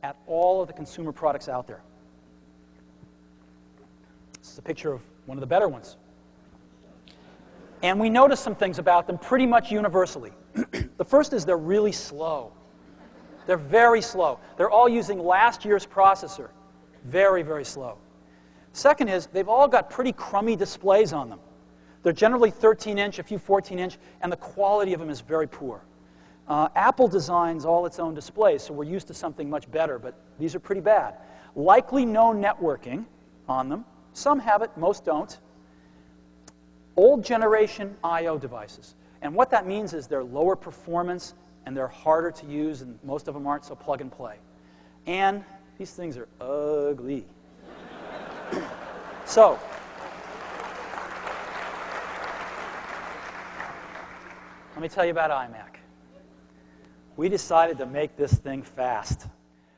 at all of the consumer products out there. This is a picture of one of the better ones. And we notice some things about them pretty much universally. The first is they're really slow. They're very slow. They're all using last year's processor. Very, very slow. Second is they've all got pretty crummy displays on them. They're generally 13-inch, a few 14-inch, and the quality of them is very poor. Apple designs all its own displays, so we're used to something much better, but these are pretty bad. Likely no networking on them. Some have it, most don't. Old generation I/O devices. And what that means is they're lower performance and they're harder to use, and most of them aren't, so plug and play. And these things are ugly. So, let me tell you about iMac. We decided to make this thing fast.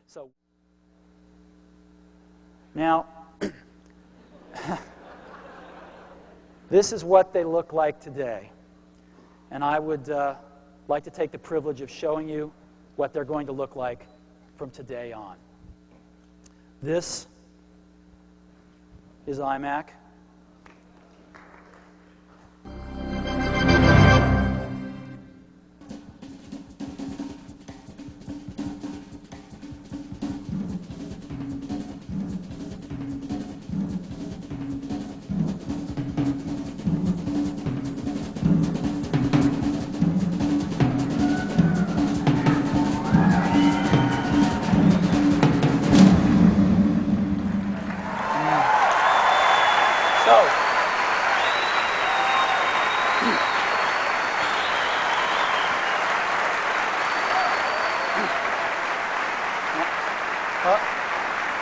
So, now, this is what they look like today. And I would like to take the privilege of showing you what they're going to look like from today on. This is iMac.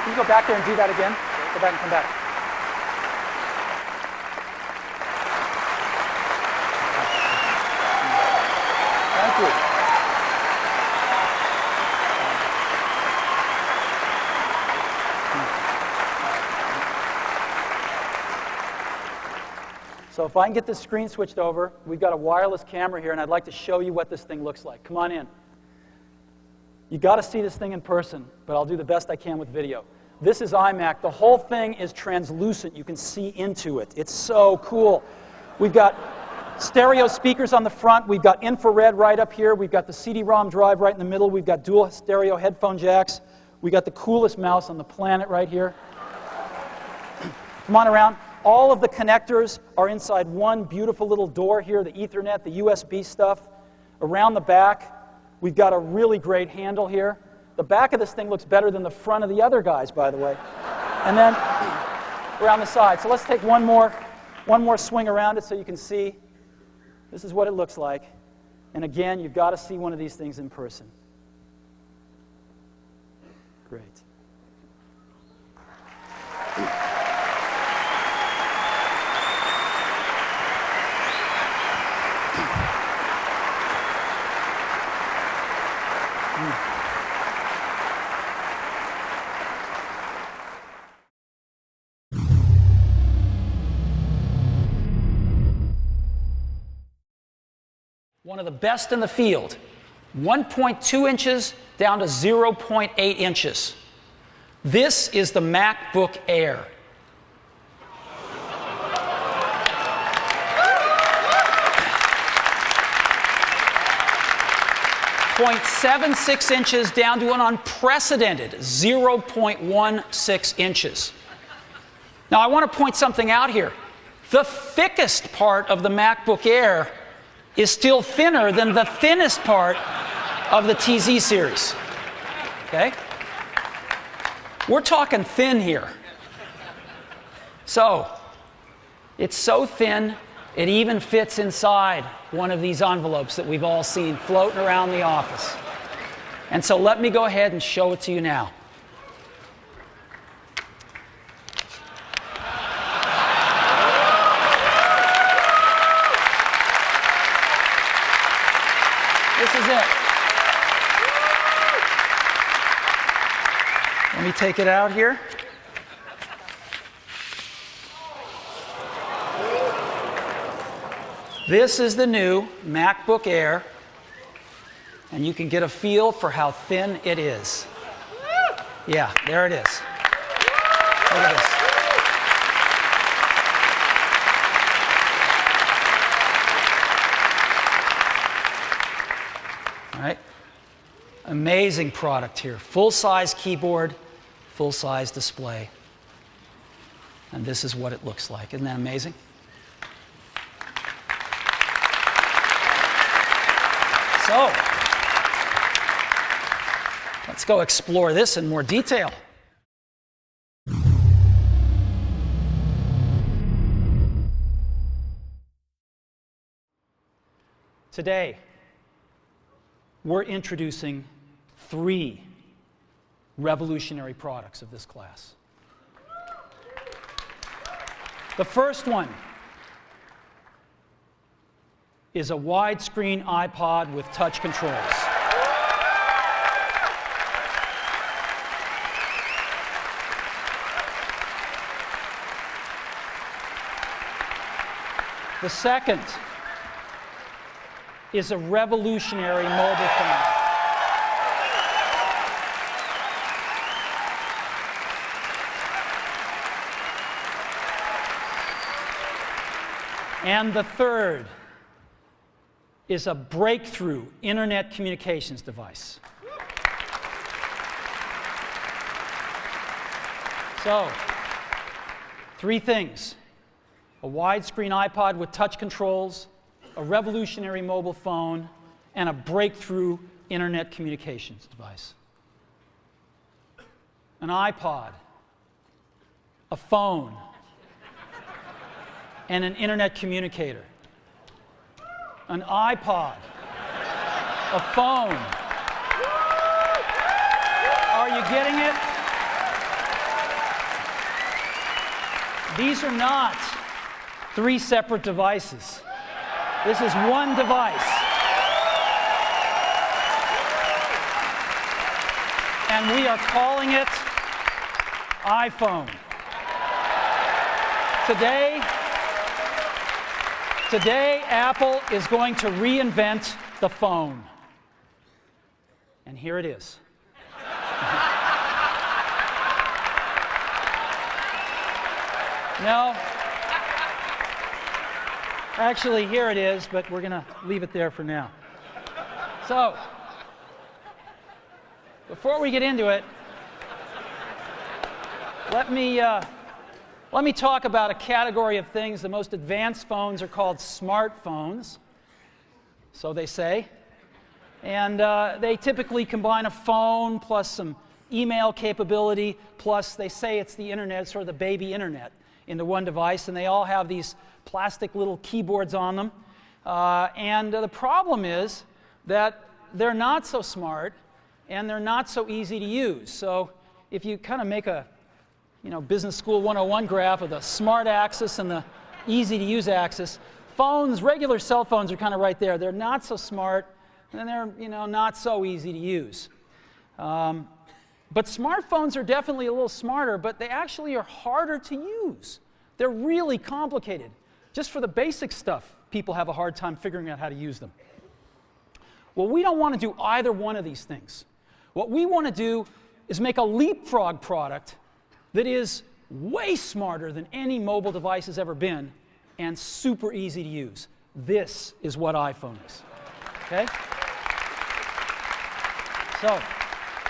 Can you go back there and do that again? Go back and come back. Thank you. So if I can get this screen switched over, we've got a wireless camera here, and I'd like to show you what this thing looks like. Come on in. You've got to see this thing in person, but I'll do the best I can with video. This is iMac. The whole thing is translucent. You can see into it. It's so cool. We've got stereo speakers on the front. We've got infrared right up here. We've got the CD-ROM drive right in the middle. We've got dual stereo headphone jacks. We've got the coolest mouse on the planet right here. Come on around. All of the connectors are inside one beautiful little door here, the Ethernet, the USB stuff. Around the back, we've got a really great handle here. The back of this thing looks better than the front of the other guys, by the way. And then around the side. So let's take one more swing around it so you can see. This is what it looks like. And again, you've got to see one of these things in person. Great. One of the best in the field, 1.2 inches down to 0.8 inches. This is the MacBook Air. .76 inches down to an unprecedented 0.16 inches. Now I want to point something out here. The thickest part of the MacBook Air is still thinner than the thinnest part of the TZ series. Okay? We're talking thin here. So, it's so thin, it even fits inside one of these envelopes that we've all seen floating around the office. And so let me go ahead and show it to you now. This is it. Let me take it out here. This is the new MacBook Air, and you can get a feel for how thin it is. Yeah, there it is. Look at this. All right. Amazing product here. Full-size keyboard, full-size display. And this is what it looks like. Isn't that amazing? So, let's go explore this in more detail. Today, we're introducing 3 revolutionary products of this class. The first one is a widescreen iPod with touch controls. The second is a revolutionary mobile phone. And the third is a breakthrough internet communications device. So, 3 things: a widescreen iPod with touch controls, a revolutionary mobile phone, and a breakthrough internet communications device. An iPod, a phone, and an internet communicator. An iPod, a phone. Are you getting it? These are not 3 separate devices. This is one device. And we are calling it iPhone. Today, Apple is going to reinvent the phone. And here it is. No. Actually, here it is, but we're going to leave it there for now. So, before we get into it, let me talk about a category of things. The most advanced phones are called smartphones, so they say. And they typically combine a phone plus some email capability, plus they say it's the internet, sort of the baby internet, into one device. And they all have these plastic little keyboards on them. And the problem is that they're not so smart and they're not so easy to use. So if you kind of make a Business School 101 graph of the smart axis and the easy to use axis, phones, regular cell phones are kind of right there. They're not so smart and they're not so easy to use. But smartphones are definitely a little smarter, but they actually are harder to use. They're really complicated. Just for the basic stuff, people have a hard time figuring out how to use them. Well, we don't want to do either one of these things. What we want to do is make a leapfrog product that is way smarter than any mobile device has ever been and super easy to use. This is what iPhone is. Okay? So,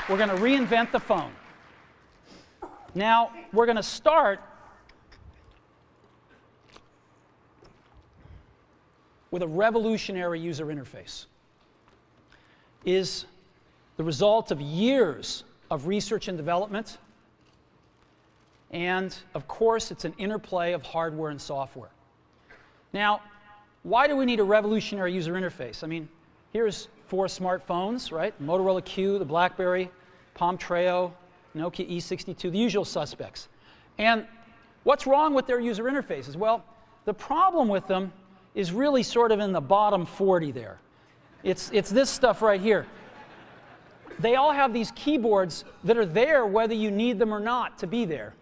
we're going to reinvent the phone. Now, we're going to start with a revolutionary user interface. It is the result of years of research and development. And, of course, it's an interplay of hardware and software. Now, why do we need a revolutionary user interface? I mean, here's 4 smartphones, right? Motorola Q, the BlackBerry, Palm Treo, Nokia E62, the usual suspects. And what's wrong with their user interfaces? Well, the problem with them is really sort of in the bottom 40 there. It's this stuff right here. They all have these keyboards that are there whether you need them or not to be there.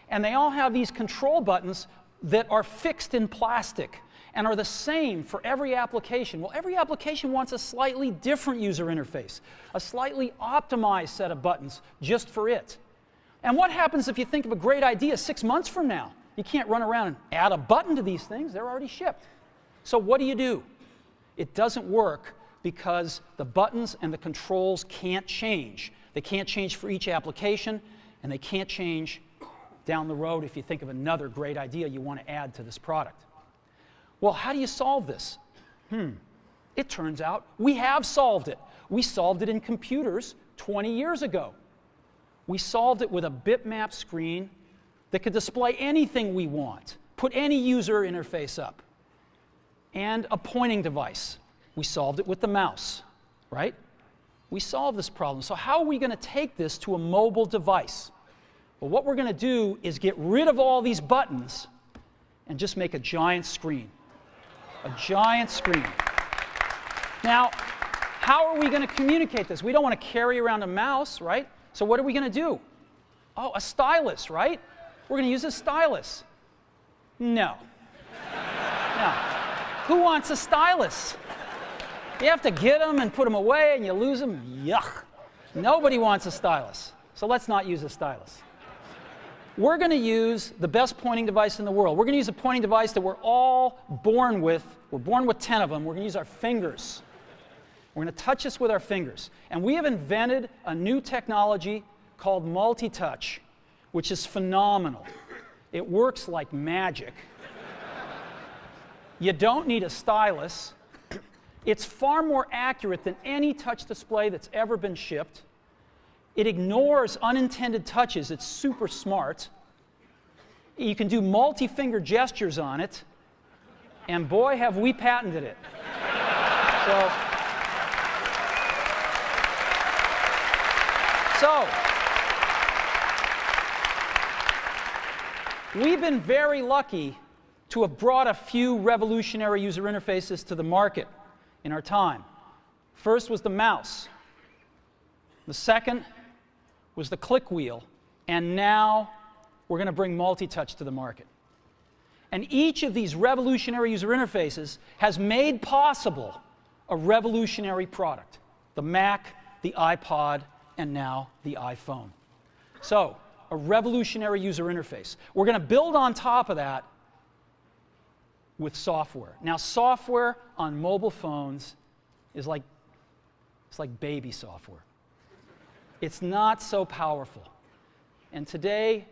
And they all have these control buttons that are fixed in plastic and are the same for every application. Well, every application wants a slightly different user interface, a slightly optimized set of buttons just for it. And what happens if you think of a great idea 6 months from now? You can't run around and add a button to these things. They're already shipped. So what do? It doesn't work because the buttons and the controls can't change. They can't change for each application, and they can't change down the road if you think of another great idea you want to add to this product. Well, how do you solve this? It turns out we have solved it. We solved it in computers 20 years ago. We solved it with a bitmap screen that could display anything we want, put any user interface up, and a pointing device. We solved it with the mouse, right? We solved this problem. So how are we going to take this to a mobile device? Well, what we're going to do is get rid of all these buttons and just make a giant screen. A giant screen. Now, how are we going to communicate this? We don't want to carry around a mouse, right? So what are we going to do? Oh, a stylus, right? We're going to use a stylus. No. No. Who wants a stylus? You have to get them and put them away and you lose them. Yuck. Nobody wants a stylus. So let's not use a stylus. We're going to use the best pointing device in the world. We're going to use a pointing device that we're all born with. We're born with 10 of them. We're going to use our fingers. We're going to touch this with our fingers. And we have invented a new technology called multi-touch, which is phenomenal. It works like magic. You don't need a stylus. It's far more accurate than any touch display that's ever been shipped. It ignores unintended touches. It's super smart. You can do multi-finger gestures on it. And boy, have we patented it. So, we've been very lucky to have brought a few revolutionary user interfaces to the market in our time. First was the mouse. The second was the click wheel. And now we're going to bring multi-touch to the market. And each of these revolutionary user interfaces has made possible a revolutionary product. The Mac, the iPod, and now the iPhone. So, a revolutionary user interface. We're going to build on top of that with software. Now, software on mobile phones is like baby software. It's not so powerful. And today,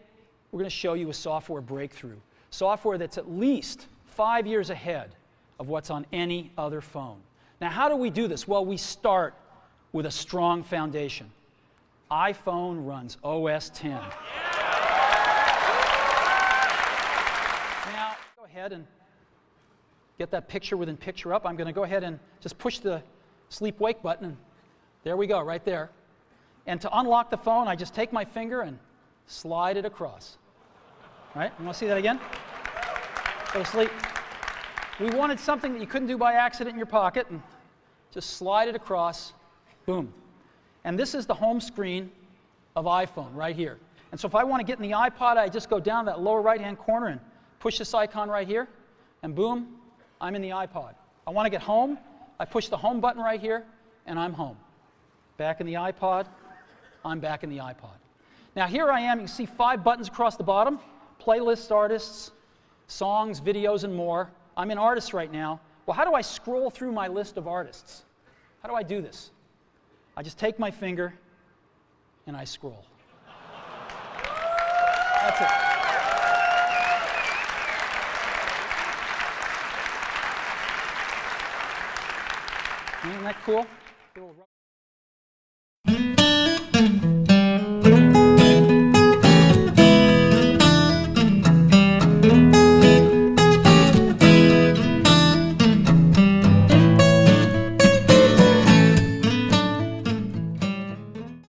we're going to show you a software breakthrough. Software that's at least 5 years ahead of what's on any other phone. Now, how do we do this? Well, we start with a strong foundation. iPhone runs OS 10. Now, go ahead and get that picture within picture up. I'm going to go ahead and just push the sleep-wake button, and there we go, right there. And to unlock the phone, I just take my finger and slide it across. Right? You want to see that again? Go to sleep. We wanted something that you couldn't do by accident in your pocket, and just slide it across. Boom. And this is the home screen of iPhone right here. And so if I want to get in the iPod, I just go down that lower right-hand corner and push this icon right here, and boom, I'm in the iPod. I want to get home, I push the home button right here, and I'm home. Back in the iPod, I'm back in the iPod. Now here I am, you can see 5 buttons across the bottom, playlists, artists, songs, videos, and more. I'm in artists right now. Well, how do I scroll through my list of artists? How do I do this? I just take my finger and I scroll. That's it. Isn't that cool?